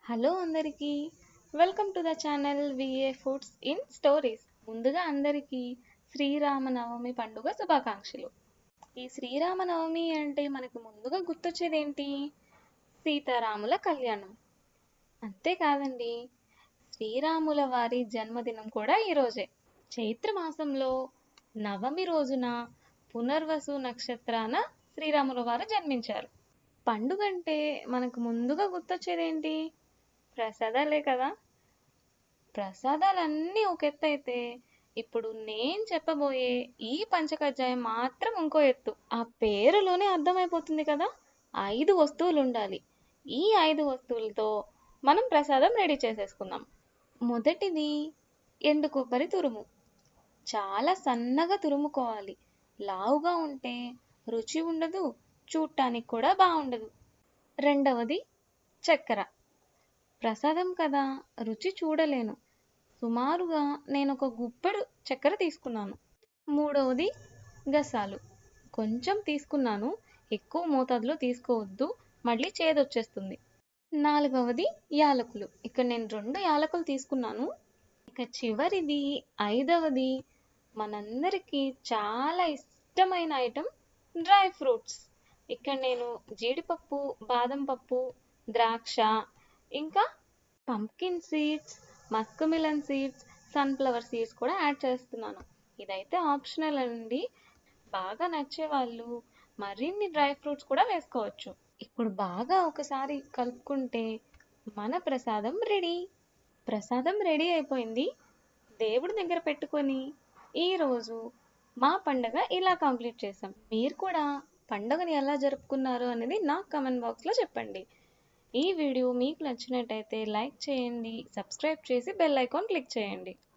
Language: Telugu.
హలో అందరికీ welcome to the channel VA foods in stories. ముందుగా అందరికీ శ్రీరామనవమి పండుగ శుభాకాంక్షలు. ఈ శ్రీరామనవమి అంటే మనకు ముందుగా గుర్తొచ్చేది ఏంటి? సీతారాముల కళ్యాణం. అంతేకాదండి, శ్రీరాముల వారి జన్మదినం కూడా ఈరోజే. చైత్ర మాసంలో నవమి రోజున పునర్వసు నక్షత్రాన శ్రీరాముల వారు జన్మించారు. పండుగ అంటే మనకు ముందుగా గుర్తొచ్చేదేంటి? ప్రసాదాలే కదా. ప్రసాదాలన్నీ ఒక ఎత్తు అయితే, ఇప్పుడు నేను చెప్పబోయే ఈ పంచకజ్జాయం మాత్రం ఇంకో ఎత్తు. ఆ పేరులోనే అర్థమైపోతుంది కదా, 5 వస్తువులు ఉండాలి. ఈ 5 వస్తువులతో మనం ప్రసాదం రెడీ చేసేసుకుందాం. మొదటిది ఎండు కొబ్బరి తురుము. చాలా సన్నగా తురుముకోవాలి. లావుగా ఉంటే రుచి ఉండదు, చూడటానికి కూడా బాగుండదు. రెండవది చక్కెర. ప్రసాదం కదా, రుచి చూడలేను. సుమారుగా నేను ఒక గుప్పెడు చక్కెర తీసుకున్నాను. మూడవది గసాలు. కొంచెం తీసుకున్నాను, ఎక్కువ మోతాదులో తీసుకోవద్దు, మళ్ళీ చేదొచ్చేస్తుంది. నాలుగవది యాలకులు. ఇక్కడ నేను 2 యాలకులు తీసుకున్నాను. ఇక చివరిది 5వది మనందరికీ చాలా ఇష్టమైన ఐటెం డ్రై ఫ్రూట్స్. ఇక్కడ నేను జీడిపప్పు, బాదం పప్పు, ద్రాక్ష, ఇంకా pumpkin seeds, Musk melon seeds, sunflower seeds కూడా యాడ్ చేస్తున్నాను. ఇదైతే ఆప్షనల్ అండి. బాగా నచ్చే వాళ్ళు మరిన్ని డ్రై ఫ్రూట్స్ కూడా వేసుకోవచ్చు. ఇప్పుడు బాగా ఒకసారి కలుపుకుంటే మన ప్రసాదం రెడీ. ప్రసాదం రెడీ అయిపోయింది. దేవుడి దగ్గర పెట్టుకొని ఈరోజు మా పండగ ఇలా కంప్లీట్ చేసాం. మీరు కూడా పండుగని ఎలా జరుపుకున్నారు అనేది నాకు కామెంట్ బాక్స్లో చెప్పండి. ఈ వీడియో మీకు నచ్చినట్టయితే లైక్ చేయండి, సబ్స్క్రైబ్ చేసి బెల్ ఐకాన్ క్లిక్ చేయండి.